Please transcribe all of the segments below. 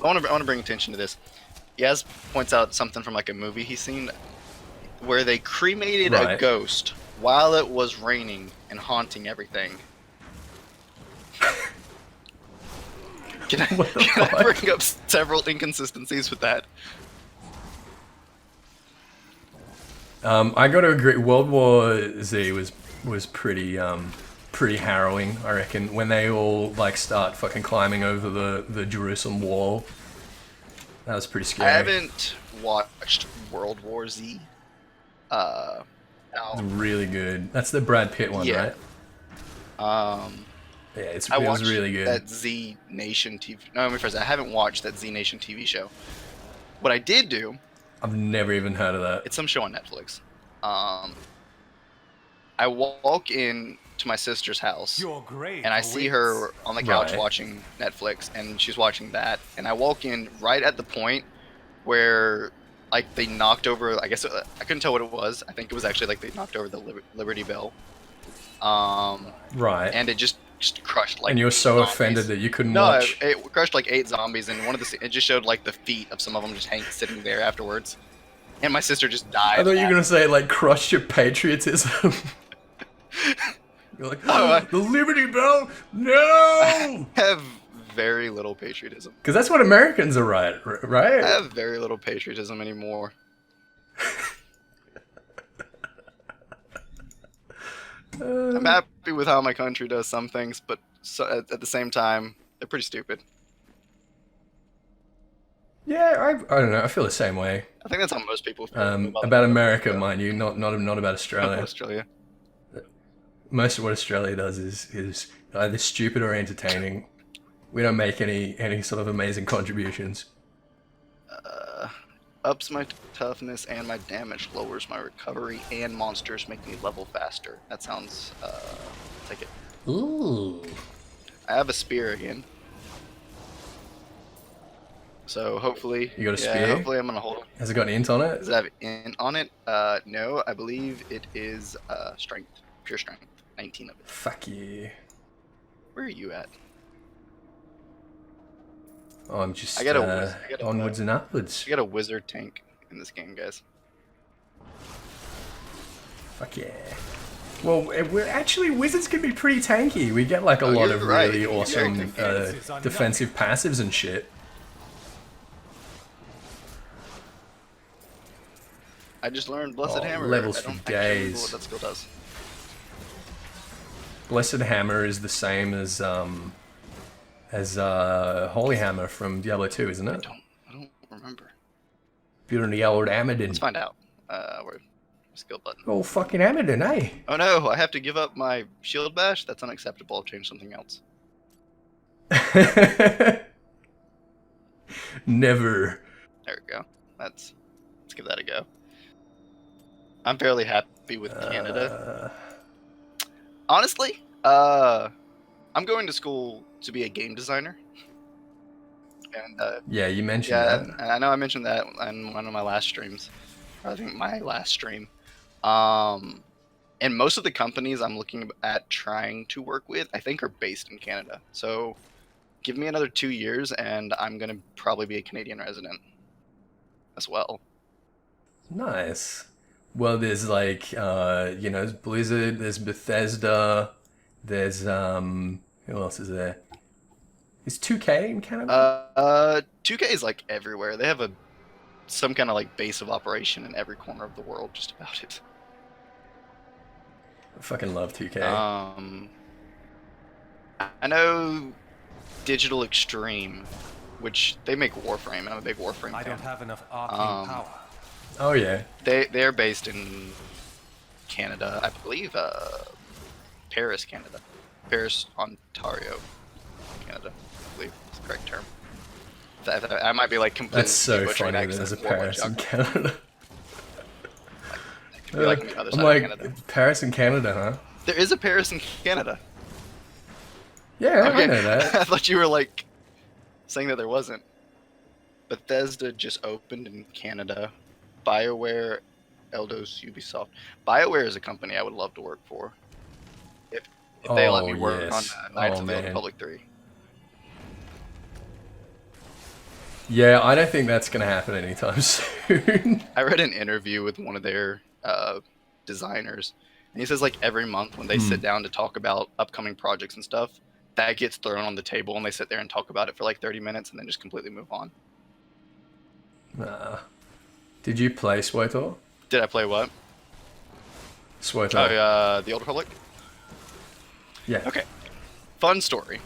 I want to bring attention to this. Yaz points out something from like a movie he's seen where they cremated a ghost while it was raining and haunting everything. Can I bring up several inconsistencies with that? I got to agree. World War Z was pretty harrowing. I reckon when they all like start fucking climbing over the Jerusalem wall. That was pretty scary. I haven't watched World War Z. It's really good. That's the Brad Pitt one, right? Yeah, it was really good. That Z Nation TV. No, let me phrase that. I haven't watched that Z Nation TV show. What I did do. I've never even heard of that. It's some show on Netflix. I walk in to my sister's house, and I see her on the couch watching Netflix, and she's watching that. And I walk in right at the point where, like, they knocked over. I guess I couldn't tell what it was. I think it was actually like they knocked over the Liberty Bell. And it just crushed like. And you were so zombies. Offended that you couldn't watch. No, it crushed like 8 zombies, and it just showed like the feet of some of them just sitting there afterwards. And my sister just died. I thought you were gonna say like crushed your patriotism. You're like, the Liberty Bell, no! I have very little patriotism. Because that's what Americans are, right? I have very little patriotism anymore. I'm happy with how my country does some things, but at the same time, they're pretty stupid. Yeah, I don't know. I feel the same way. I think that's how most people feel. About America, mind you, not about Australia. Australia. Most of what Australia does is either stupid or entertaining. We don't make any sort of amazing contributions. Ups my toughness and my damage, lowers my recovery, and monsters make me level faster. That sounds, take it. Ooh. I have a spear again. So hopefully... You got a spear? Hopefully I'm gonna hold it. Has it got int on it? Does it have int on it? No, I believe it is, strength. Pure strength. 19 of it. Fuck you. Where are you at? Oh, I'm just onwards and upwards. I got a wizard tank in this game, guys. Fuck yeah. Well, wizards can be pretty tanky. We get like a lot of really awesome defensive passives and shit. I just learned Blessed Hammer. Levels for days. What that skill does. Blessed Hammer is the same as Holy Hammer from Diablo 2, isn't it? I don't remember. You're in the old Amadin. Let's find out. Where skill button. Oh, fucking Amadin, eh? Oh no, I have to give up my shield bash? That's unacceptable. I'll change something else. Never. There we go. Let's give that a go. I'm fairly happy with Canada. Honestly, I'm going to school to be a game designer. And yeah, you mentioned that. And I know I mentioned that in one of my last streams. I think my last stream. And most of the companies I'm looking at trying to work with, I think, are based in Canada. So give me another 2 years, and I'm going to probably be a Canadian resident as well. Nice. Well, there's like, there's Blizzard, there's Bethesda, there's, who else is there? Is 2K in Canada? 2K is like everywhere. They have some kind of like base of operation in every corner of the world, just about it. I fucking love 2K. I know Digital Extreme, which they make Warframe, and I'm a big Warframe fan. I don't have enough arcane power. Oh yeah. They're based in Canada, I believe. Paris, Canada. Paris, Ontario, Canada. I believe is the correct term. I might be like completely. That's so funny that there's a Paris in Canada. I'm like Canada. Paris in Canada, huh? There is a Paris in Canada. Yeah, okay. I know that. I thought you were like saying that there wasn't. Bethesda just opened in Canada. BioWare, Eldos, Ubisoft. BioWare is a company I would love to work for. If they let me work on Knights of the Old Republic 3. Yeah, I don't think that's gonna happen anytime soon. I read an interview with one of their designers, and he says like every month when they sit down to talk about upcoming projects and stuff, that gets thrown on the table and they sit there and talk about it for like 30 minutes and then just completely move on. Did you play SWTOR? Did I play what? SWTOR. The Old Republic? Yeah. Okay. Fun story.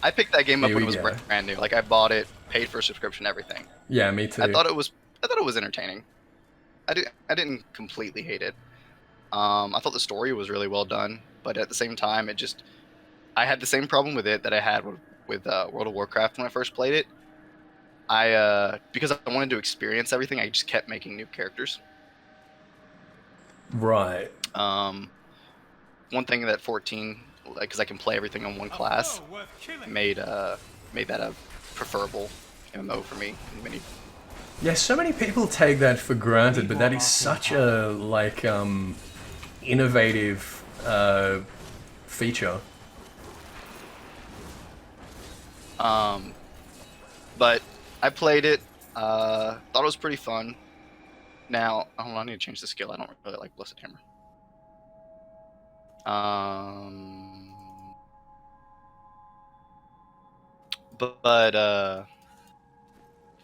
I picked that game up when it was brand new. Like I bought it, paid for a subscription, everything. Yeah, me too. I thought it was entertaining. I didn't completely hate it. I thought the story was really well done, but at the same time, I had the same problem with it that I had with World of Warcraft when I first played it. Because I wanted to experience everything, I just kept making new characters. Right. One thing that 14, because I can play everything on one class, made that a preferable MMO for me. Yeah, so many people take that for granted, but that is such a like innovative feature. But I played it. Thought it was pretty fun. Now, hold on, I need to change the skill. I don't really like Blessed Hammer.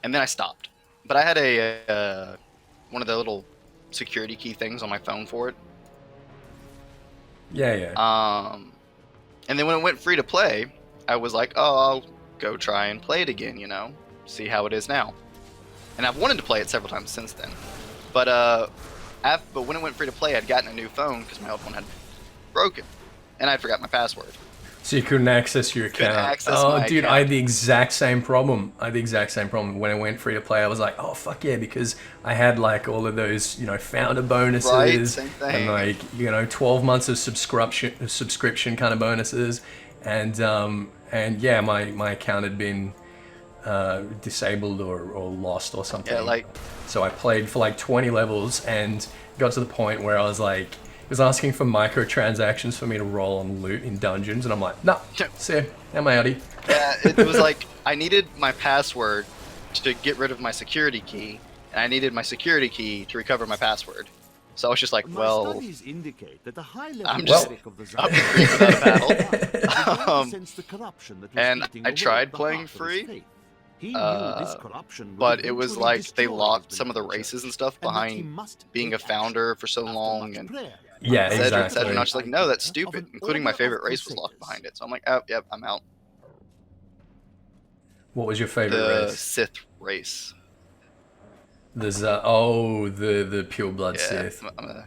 And then I stopped. But I had one of the little security key things on my phone for it. Yeah, yeah. And then when it went free to play, I was like, oh, I'll go try and play it again, see how it is now. And I've wanted to play it several times since then. But when it went free to play, I'd gotten a new phone because my old one had broken, and I forgot my password. So you couldn't access your account. Dude, I had the exact same problem. When it went free to play, I was like, oh fuck yeah, because I had like all of those, founder bonuses, right, same thing. And like 12 months of subscription kind of bonuses, and yeah, my account had been disabled or lost or something. Yeah, so I played for like 20 levels and got to the point where I was like, it was asking for microtransactions for me to roll on loot in dungeons, and I'm like, nah, see ya, I'm outie. Yeah, it was like I needed my password to get rid of my security key, and I needed my security key to recover my password. So I was just like, well, I'm just up the creek without a battle. And I tried playing free, but it was like they locked some of the races and stuff behind being a founder for so long, and yeah, etc. exactly. And I was just like, no, that's stupid. Including my favorite race was locked behind it. So I'm like, oh, yep, I'm out. What was your favorite race? The Sith race. There's the pure blood Sith. I'm a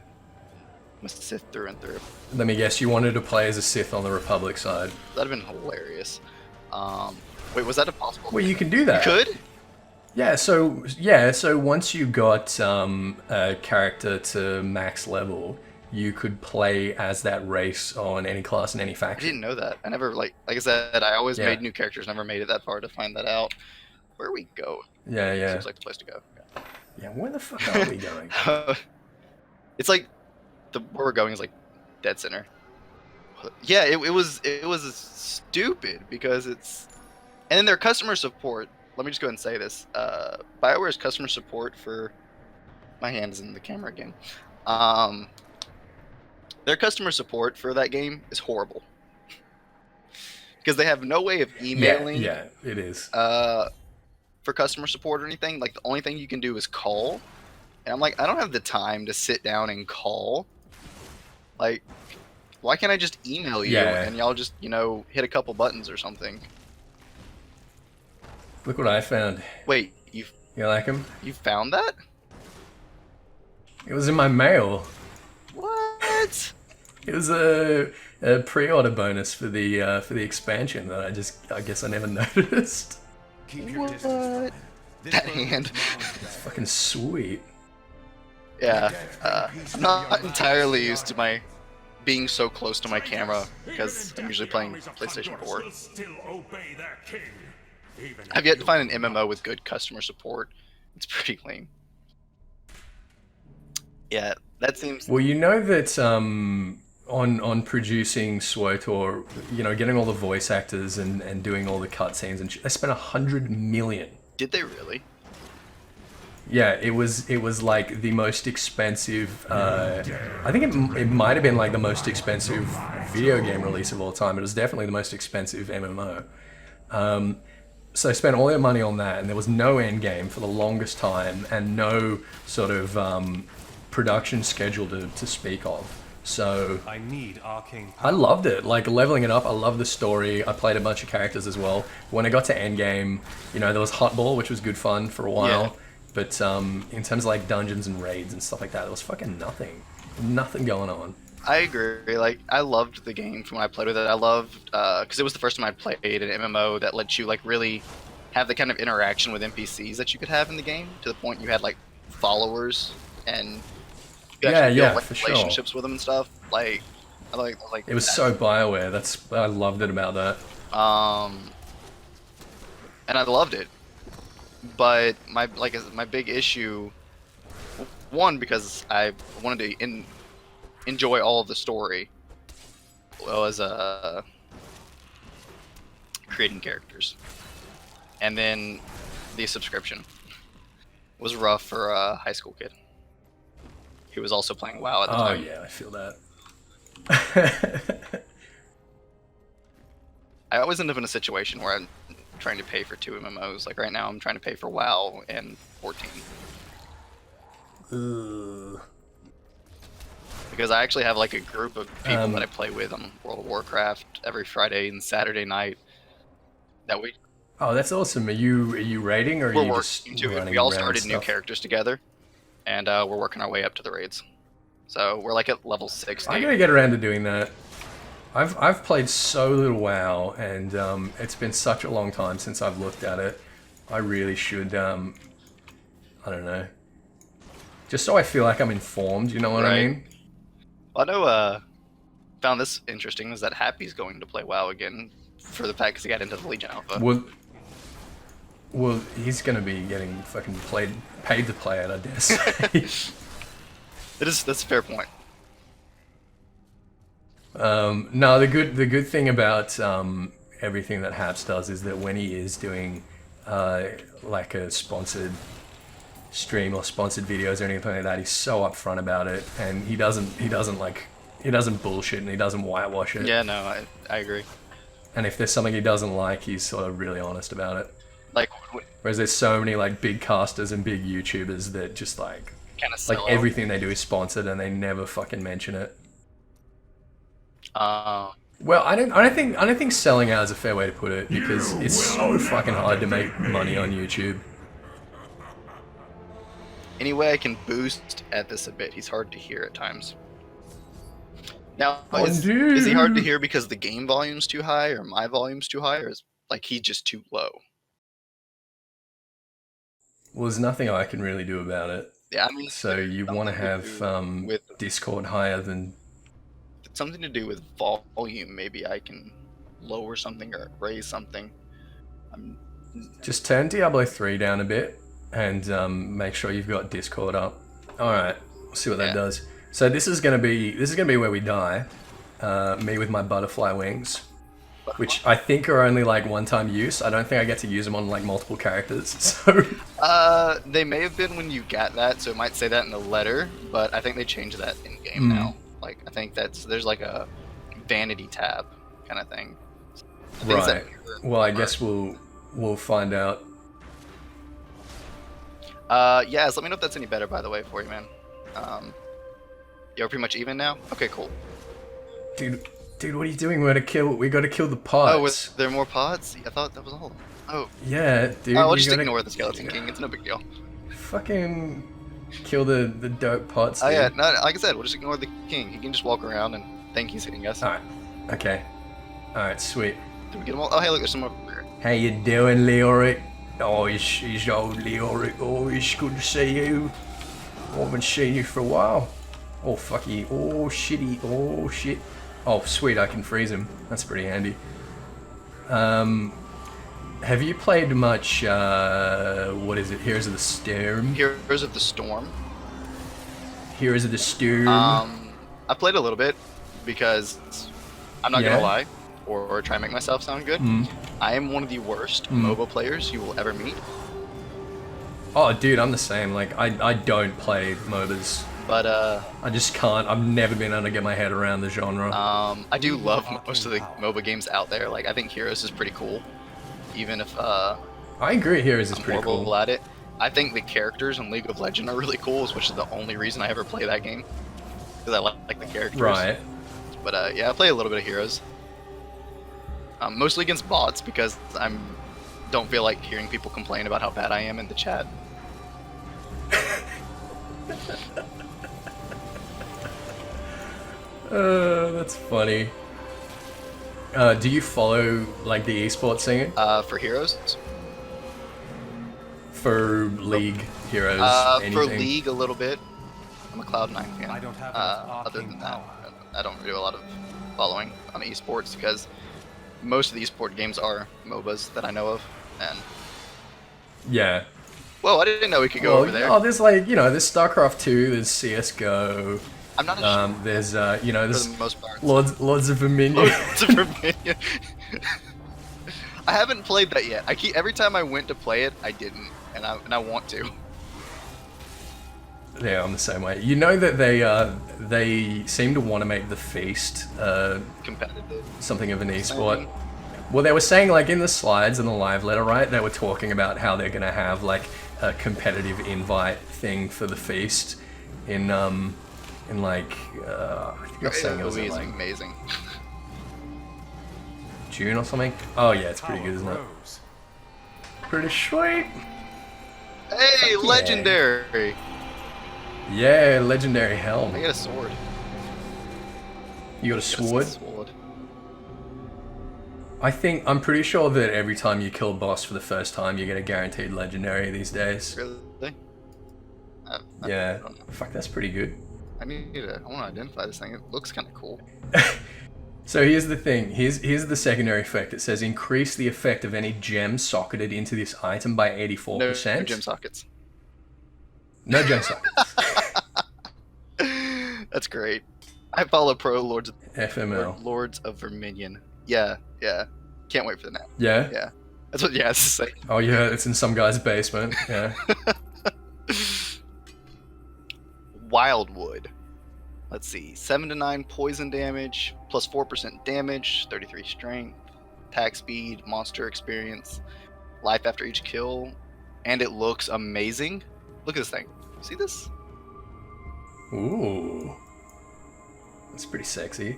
Sith through and through. Let me guess, you wanted to play as a Sith on the Republic side. That'd have been hilarious. Wait, was that impossible? Well, you can do that. You could? Yeah, so once you got a character to max level, you could play as that race on any class and any faction. I didn't know that. I never, like I said, I always made new characters, never made it that far to find that out. Where we go? Yeah. Seems like the place to go. Yeah, where the fuck are we going? It's like, where we're going is like dead center. Yeah, it was stupid because it's... And then their customer support, let me just go ahead and say this. BioWare's customer support for... My hand is in the camera again. Their customer support for that game is horrible. Because they have no way of emailing... Yeah, it is. For customer support or anything. Like, the only thing you can do is call. And I'm like, I don't have the time to sit down and call. Like, why can't I just email you and y'all just, hit a couple buttons or something? Look what I found. Wait, you like him? You found that? It was in my mail. What? It was a pre-order bonus for the expansion that I guess I never noticed. What? That hand. It's fucking sweet. Yeah, I'm not entirely used to my being so close to my camera because I'm usually playing PlayStation 4. I've yet to find an MMO with good customer support. It's pretty lame. Yeah, that seems... Well, you know that on on producing SWOTOR, you know, getting all the voice actors and doing all the cutscenes, and they spent 100 million. Did they really? Yeah, it was like the most expensive. I think it might have been like the most expensive video game release of all time. It was definitely the most expensive MMO. So they spent all their money on that, and there was no end game for the longest time, and no sort of production schedule to speak of. So I need arcane I power. loved it. Like leveling it up, I loved the story. I played a bunch of characters as well. When I got to end game, you know, there was Hotball, which was good fun for a while. Yeah. But in terms of like dungeons and raids and stuff like that, there was fucking nothing going on. I agree. Like, I loved the game from when I played with it. I loved because it was the first time I played an MMO that lets you like really have the kind of interaction with NPCs that you could have in the game, to the point you had like followers and you Yeah, actually yeah, build, like, for sure. relationships with them and stuff. Like, I like It was that. so BioWare. I loved it about that. And I loved it. But my big issue, one, because I wanted to enjoy all of the story, was creating characters, and then the subscription was rough for a high school kid who was also playing WoW at the Oh time. yeah, I feel that. I always end up in a situation where I'm trying to pay for 2 MMOs. Like right now, I'm trying to pay for WoW and 14. Ugh. Because I actually have like a group of people that I play with on World of Warcraft every Friday and Saturday night. That Oh, that's awesome. Are you raiding, or are we're you just working to it. running We all around started new stuff? characters together, and we're working our way up to the raids. So we're like at level 60. I'm gonna get around to doing that. I've played so little WoW, and it's been such a long time since I've looked at it. I really should. I don't know. Just so I feel like I'm informed. You know what I Right. mean? Well, I know. Found this interesting is that Happy's going to play WoW again for the fact because he got into the Legion Alpha. Well, he's gonna be getting fucking paid to play it, I guess. That's a fair point. No, the good thing about everything that Haps does is that when he is doing like a sponsored stream or sponsored videos or anything like that, he's so upfront about it, and he doesn't bullshit, and he doesn't whitewash it. Yeah, no, I agree. And if there's something he doesn't like, he's sort of really honest about it. Like, Whereas there's so many like big casters and big YouTubers that just like kind of everything they do is sponsored and they never fucking mention it. Uh, Well, I don't think selling out is a fair way to put it, because it's so fucking hard to make money on YouTube. Anyway, I can boost Ethys a bit. He's hard to hear at times. Now, Oh, is he hard to dude. hear because the game volume's too high, or my volume's too high, or is like he's just too low? Well, there's nothing I can really do about it. Yeah, I mean, So you want to have with Discord higher than... if it's something to do with volume. Maybe I can lower something or raise something. Just turn Diablo 3 down a bit, and make sure you've got Discord up. Alright, we'll see what that Yeah. does. So this is gonna be where we die. Me with my butterfly wings, which I think are only like one-time use. I don't think I get to use them on like multiple characters. So They may have been when you got that, so it might say that in the letter, but I think they changed that in game now. Like, I think there's like a vanity tab kind of thing. I think it's right. Well, I guess we'll find out. Yes, let me know if that's any better, by the way, for you, man. You're pretty much even now? Okay, cool. Dude, what are you doing? We gotta kill the pods. Oh, was there more pods? I thought that was all. Oh, Yeah, dude. I'll we just gotta ignore the Skeleton King. It's no big deal. Fucking kill the dope pots. Oh dude. yeah, no, like I said, we'll just ignore the king. He can just walk around and think he's hitting us. Alright. Okay. Alright, sweet. Did we get them all? Oh, hey, look, there's some over here. How you doing, Leoric? Oh, it's old Leoric. Oh, it's good to see you. I haven't seen you for a while. Oh, fucky. Oh, shitty. Oh, shit. Oh, sweet, I can freeze him. That's pretty handy. Have you played much, what is it? Heroes of the Storm? Heroes of the Storm. Heroes of the Storm. I played a little bit. because I'm not gonna lie or try and make myself sound good. I am one of the worst MOBA players you will ever meet. Oh, dude, I'm the same. Like, I don't play MOBAs. But I just can't. I've never been able to get my head around the genre. I do love most of the MOBA games out there. Like, I think Heroes is pretty cool, even if I agree. Heroes is I'm pretty horrible cool. at it. I think the characters in League of Legends are really cool, which is the only reason I ever play that game, because I like the characters. Right. But yeah, I play a little bit of Heroes. Mostly against bots because don't feel like hearing people complain about how bad I am in the chat. That's funny. Do you follow like the eSports scene? For Heroes? For League, Heroes, anything? For League, a little bit. I'm a Cloud9 fan. I don't have Other than that, I don't do a lot of following on eSports because most of the eSport games are MOBAs that I know of. And Yeah. whoa, I didn't know we could go over there. Oh, there's like, you know, there's StarCraft 2, there's CS:GO. I'm not sure. There's you know, For there's the most part. Lords of Verminion. Lords of Verminion. I haven't played that yet. Every time I went to play it, I didn't, and I want to. Yeah, I'm the same way. You know that they seem to want to make the Feast Competitive. something of an esport. Well, they were saying like in the slides in the live letter, right? They were talking about how they're gonna have like a competitive invite thing for the Feast in like I think I was saying it was in, like amazing. June or something. Oh yeah, it's pretty good, isn't it? Pretty sweet. Hey, Yeah. legendary! Yeah, legendary helm. I got a sword. You got a sword? Sword. I'm pretty sure that every time you kill a boss for the first time, you get a guaranteed legendary these days. Really? Yeah. Fuck, that's pretty good. I want to identify this thing. It looks kind of cool. So here's the thing. Here's the secondary effect. It says increase the effect of any gem socketed into this item by 84%. No gem sockets. No gem sockets. That's great. I follow pro Lords FML. Lords of Verminion. Yeah. Can't wait for the nap. Yeah? Yeah. That's what. Yeah, it's the same. Oh yeah, it's in some guy's basement. Yeah. Wildwood. Let's see. 7 to 9 poison damage, plus 4% damage, 33 strength, attack speed, monster experience, life after each kill, and it looks amazing. Look at this thing. See this? Ooh. That's pretty sexy.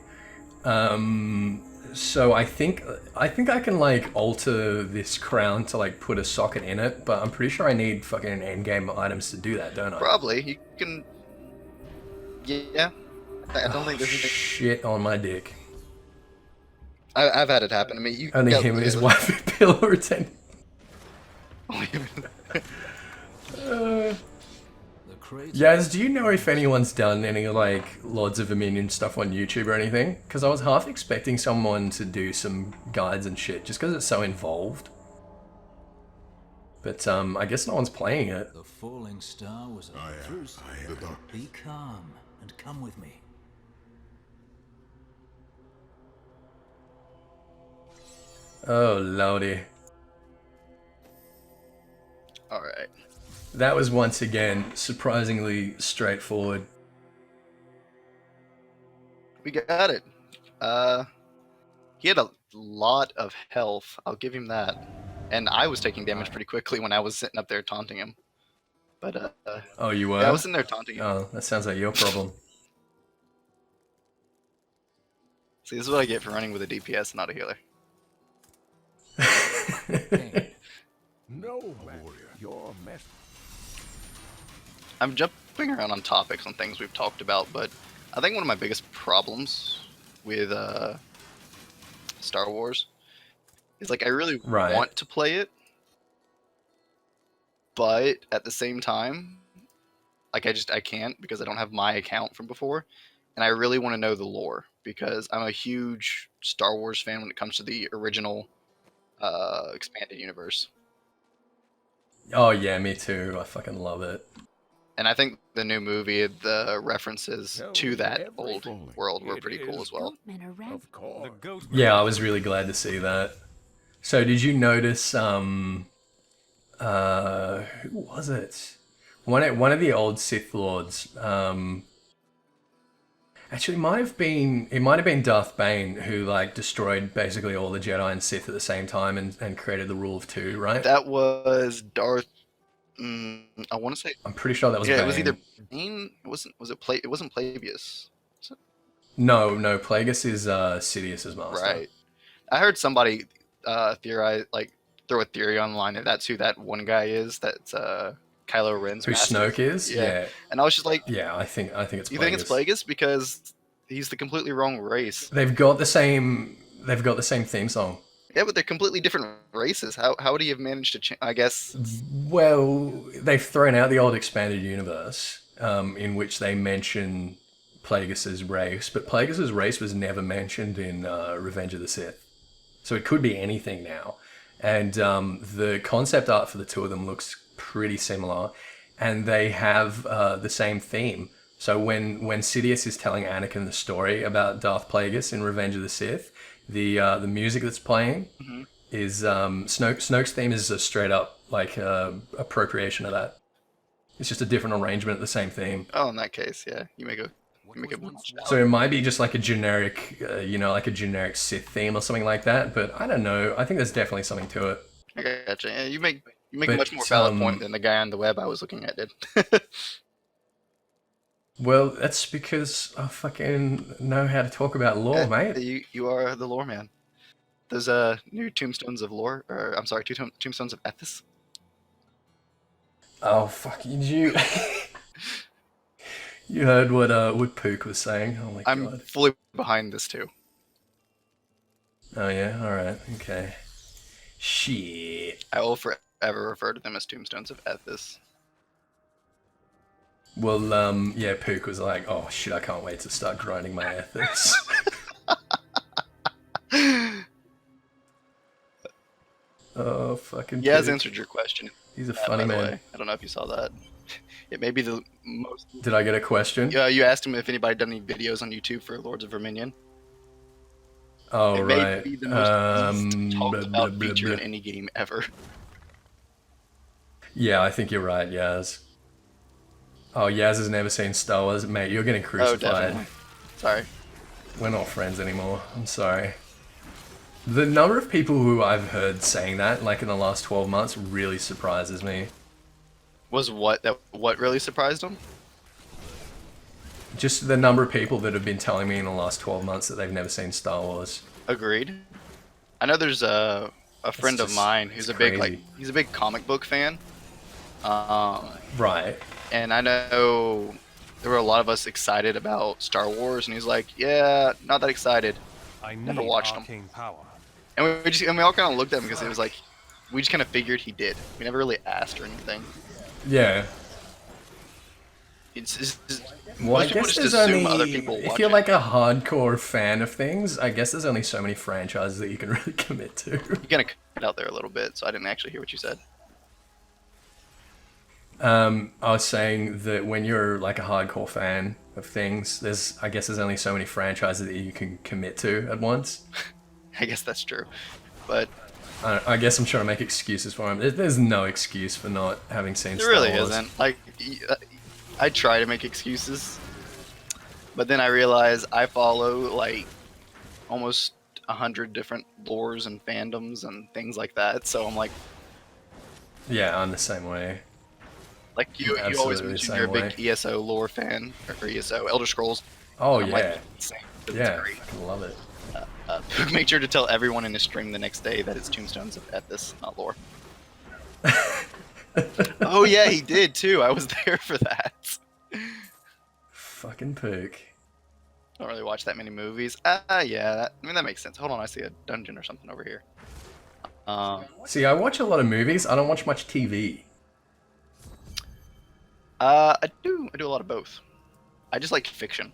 So I think I can like alter this crown to like put a socket in it, but I'm pretty sure I need fucking endgame items to do that, don't I? Probably. You can. Yeah. I don't think there's anything. Shit on my dick. I've had it happen to me. You Only got- him and his wife with pillow retention. Yaz, do you know if anyone's done any like Lords of Verminion stuff on YouTube or anything? Because I was half expecting someone to do some guides and shit, just because it's so involved. But I guess no one's playing it. The falling star was a truce. Be calm and come with me. Oh lordy. Alright. That was once again surprisingly straightforward. We got it. He had a lot of health. I'll give him that. And I was taking damage pretty quickly when I was sitting up there taunting him. But Oh, you were? yeah, I was in there taunting him. Oh, that sounds like your problem. See, this is what I get for running with a DPS, not a healer. No, warrior, you're a mess. I'm jumping around on topics on things we've talked about, but I think one of my biggest problems with Star Wars is like I really want to play it, but at the same time, like I can't because I don't have my account from before, and I really want to know the lore because I'm a huge Star Wars fan when it comes to the original expanded universe. Oh yeah, me too. I fucking love it. And I think the new movie, the references No, to that every old falling. world were It pretty cool is as well. Of course. The ghost. Yeah, I was really glad to see that. So did you notice who was it? One of the old Sith Lords, actually it might have been Darth Bane who like destroyed basically all the Jedi and Sith at the same time and created the rule of two, right? That was Darth. I want to say, I'm pretty sure that was yeah, Bane. it was either Bane. It wasn't. Was it It wasn't Plagueis. Was it? No, Plagueis is Sidious's master. Right. I heard somebody theorize, like, throw a theory online that that's who that one guy is. That's Kylo Ren's Who master. Snoke is? Yeah. And I was just like, Yeah, I think it's you Plagueis. think it's Plagueis because he's the completely wrong race. They've got the same theme song. Yeah, but they're completely different races. How would he have managed to change? I guess. Well, they've thrown out the old expanded universe, in which they mention Plagueis' race, but Plagueis' race was never mentioned in Revenge of the Sith. So it could be anything now. And the concept art for the two of them looks pretty similar, and they have the same theme. So when Sidious is telling Anakin the story about Darth Plagueis in Revenge of the Sith, the music that's playing is Snoke's theme is a straight up like appropriation of that. It's just a different arrangement of the same theme. Oh, in that case, yeah, you make a So it might be just like a generic, like a generic Sith theme or something like that. But I don't know. I think there's definitely something to it. I gotcha. Yeah, you make a But, much more valid point than the guy on the web I was looking at did. Well, that's because I fucking know how to talk about lore, mate. You are the lore man. Those new tombstones of lore, or I'm sorry, tombstones of Ethys. Oh fuck you! You heard what Pook was saying? Oh my I'm god! fully behind this too. Oh yeah, all right, okay. Shit. I will forever refer to them as tombstones of Ethys. Well, yeah, Pook was like, oh shit, I can't wait to start grinding my Ethys. Oh fucking. He has Pook. answered your question. He's a funny by the man. way. I don't know if you saw that. It may be the most. Did I get a question? Yeah, you asked him if anybody done any videos on YouTube for Lords of Verminion. Oh It right. may be the most least talked blah, about blah, feature blah. in any game ever. Yeah, I think you're right, Yaz. Oh, Yaz has never seen Star Wars. Mate, you're getting Oh, crucified. definitely. Sorry. We're not friends anymore. I'm sorry. The number of people who I've heard saying that, like in the last 12 months, really surprises me. Was what really surprised him? Just the number of people that have been telling me in the last 12 months that they've never seen Star Wars. Agreed. I know there's a friend of just- mine who's a it's big crazy. he's a big comic book fan. Right. And I know there were a lot of us excited about Star Wars, and he's like, "Yeah, not that excited." I Never need watched 'em. arcane power. And we all kind of looked at him because it was like we just kind of figured he did. We never really asked or anything. Yeah. It's Well, most I people guess just there's assume only, other people if watch you're it. like a hardcore fan of things, I guess there's only so many franchises that you can really commit to. You kind of cut out there a little bit, so I didn't actually hear what you said. I was saying that when you're like a hardcore fan of things, I guess there's only so many franchises that you can commit to at once. I guess that's true, but I guess I'm trying to make excuses for him. There's no excuse for not having seen there Star really Wars. isn't. Like, I try to make excuses, but then I realize I follow like almost 100 different lores and fandoms and things like that. So I'm like Yeah, I'm the same way. you always Absolutely the mention you're a same big ESO lore fan, or ESO Elder Scrolls. Oh I'm yeah, like, same. It's yeah, great. I fucking love it. Make sure to tell everyone in his stream the next day that it's Tombstones of Ethys, not lore. Oh yeah, he did too. I was there for that. Fucking Pook. I don't really watch that many movies. Yeah, I mean that makes sense. Hold on, I see a dungeon or something over here. See, I watch a lot of movies. I don't watch much TV. I do a lot of both. I just like fiction.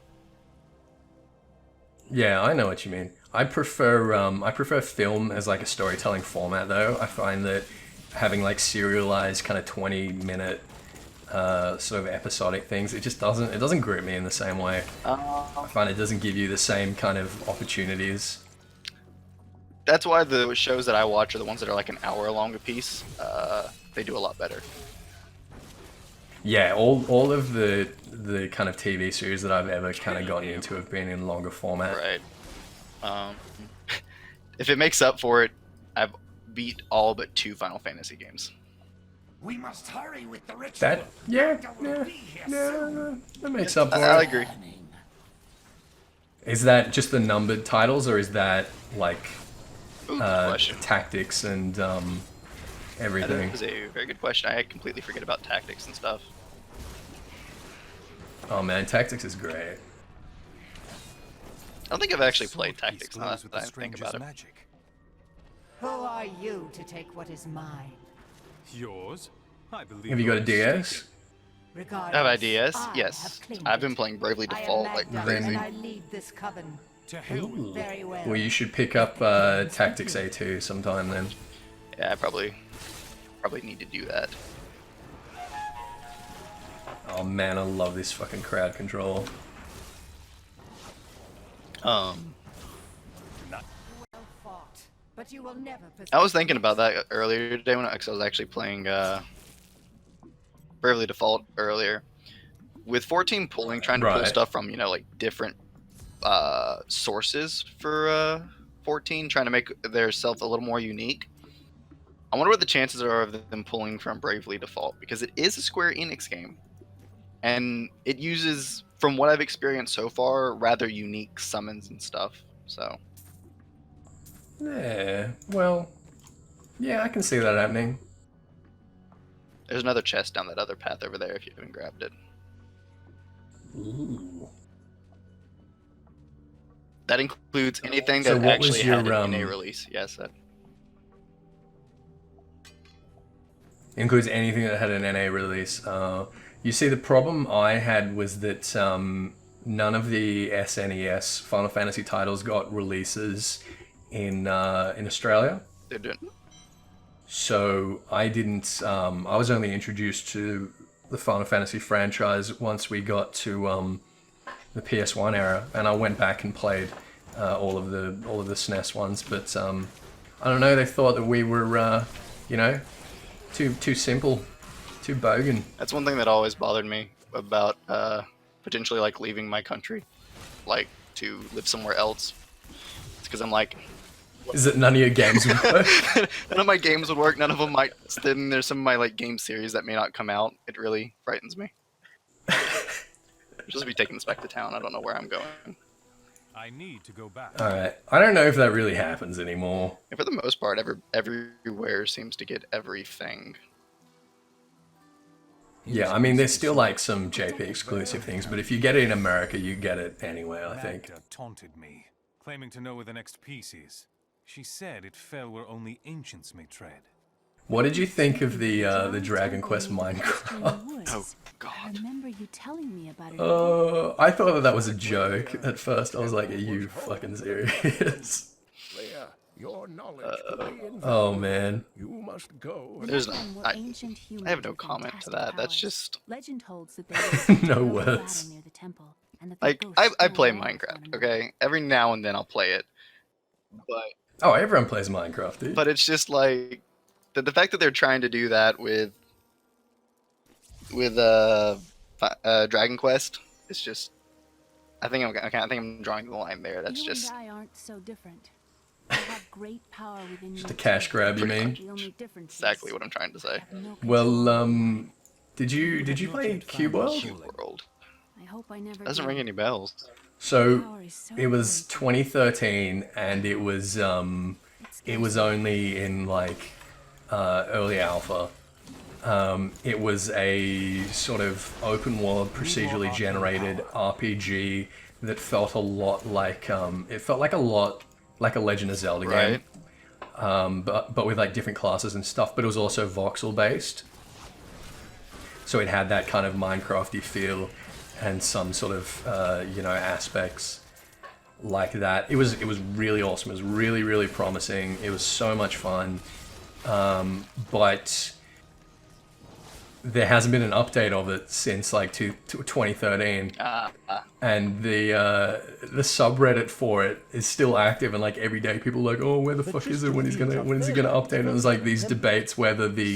Yeah, I know what you mean. I prefer film as like a storytelling format though. I find that having like serialized kind of 20-minute sort of episodic things. It just doesn't grip me in the same way. I find it doesn't give you the same kind of opportunities. That's why the shows that I watch are the ones that are like an hour long a piece. They do a lot better. Yeah, all of the kind of TV series that I've ever kind of gotten into have been in longer format. Right. If it makes up for it, I've beat all but 2 Final Fantasy games. We must hurry with the ritual. That yeah, that makes up for it. I agree. Is that just the numbered titles, or is that like Ooh, good question. tactics and everything? That is a very good question. I completely forget about tactics and stuff. Oh man, tactics is great. I don't think I've actually played tactics now that I think about it. Magic. Who are you to take what is mine? Yours? I believe. Have you got a DS? Regardless, I have ideas. I Yes. have claimed I've been it. playing Bravely I am Default like Magda, crazy. and I lead this coven. To hell with Ooh. Very well. Well, you should pick up Tactics A2 sometime then. Yeah, I probably need to do that. Oh man, I love this fucking crowd control. Well fought, but you will never possess. I was thinking about that earlier today when I was actually playing Bravely Default earlier. With 14 pulling, trying to pull Right. stuff from, like different sources for 14, trying to make their self a little more unique. I wonder what the chances are of them pulling from Bravely Default, because it is a Square Enix game. And it uses, from what I've experienced so far, rather unique summons and stuff. So, Yeah, well, yeah, I can see that happening. there's another chest down that other path over there if you haven't grabbed it. Ooh. That includes anything So that what was actually your, had an NA release. Yes, that. Includes anything that had an NA release. You see, the problem I had was that none of the SNES Final Fantasy titles got releases in Australia. They're doing. So I didn't. I was only introduced to the Final Fantasy franchise once we got to the PS1 era, and I went back and played all of the SNES ones. But I don't know. They thought that we were, too simple, too bogan. That's one thing that always bothered me about potentially like leaving my country, like to live somewhere else. It's because I'm like, Is that none of your games work? none of my games would work. None of them might. Then there's some of my like game series that may not come out. It really frightens me. Just be taking this back to town. I don't know where I'm going. I need to go back. Alright, I don't know if that really happens anymore. And for the most part, everywhere seems to get everything. Yeah, I mean, there's still like some JP exclusive things, but if you get it in America, you get it anywhere, I think. Magda taunted me, claiming to know where the next piece is. She said it fell where only ancients may tread. What did you think of the Dragon Quest Minecraft? Oh I God. remember you telling me about it. I thought that was a joke at first. I was like, are you fucking serious? Leia, your knowledge could be invaluable. Oh man. You must go. There's Men were I ancient humans I have no with comment to fantastic that. That's powers. just Legend holds that they lived No in a battle words. near the temple, and that the like ghosts I still play walk one Minecraft. another. Okay, every now and then I'll play it, but Oh, everyone plays Minecraft, dude. but it's just like the fact that they're trying to do that with Dragon Quest. It's just I think I'm drawing the line there. That's You just and I aren't so different. You have great power within Just you a cash too. grab, you Pretty mean? The only difference exactly is what I'm trying to say. I have no Well, control. did you play Cube World? Cube World I hope I never doesn't do. ring any bells. So Power is so it was great. 2013, and it was only in like early alpha. It was a sort of open world, procedurally generated RPG that felt a lot like like a Legend of Zelda game, but with like different classes and stuff. But it was also voxel based, so it had that kind of Minecrafty feel and some sort of aspects like that. It was really awesome. It was really promising. It was so much fun, but there hasn't been an update of it since like 2013, and the subreddit for it is still active, and like every day people are like, oh, where the fuck is it? When is he gonna update? And there's like these debates whether the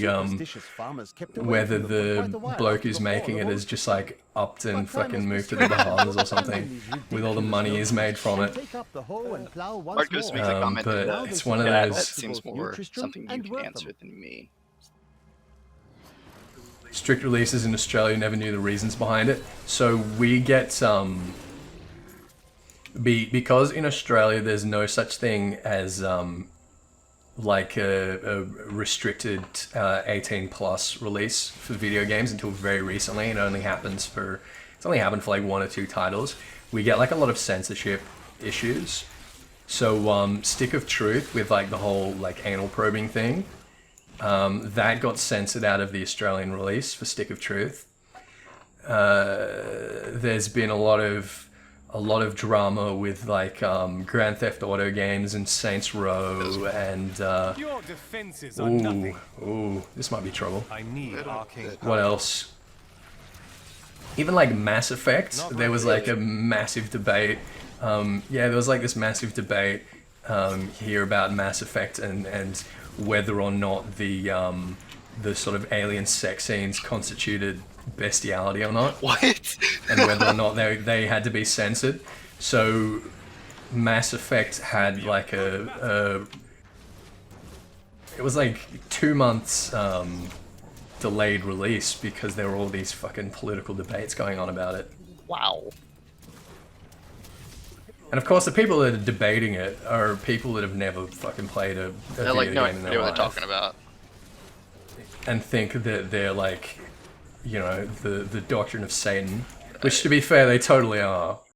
bloke who's making it is just like upped and fucking moved to the Bahamas or something with all the money he's made from it. Marcos makes a comment But that it's one of that those seems more something you can answer than me. strict releases in Australia, never knew the reasons behind it. So we get because in Australia there's no such thing as like a restricted 18 plus release for video games until very recently. It's only happened for like 1 or 2 titles. We get like a lot of censorship issues. So Stick of Truth with like the whole like anal probing thing, that got censored out of the Australian release for Stick of Truth. There's been a lot of drama with like Grand Theft Auto games and Saints Row and Your defenses are nothing. ooh, this might be trouble. I need arcane. What else? Even like Mass Effect, there was like a massive debate. There was like this massive debate here about Mass Effect and whether or not the sort of alien sex scenes constituted bestiality or not. What? And whether or not they had to be censored. So Mass Effect had like it was like 2 months delayed release because there were all these fucking political debates going on about it. Wow. And of course, the people that are debating it are people that have never fucking played a They're video like no game in idea their what life, they're talking about. and think that they're like, you know, the doctrine of Satan, which to be fair, they totally are.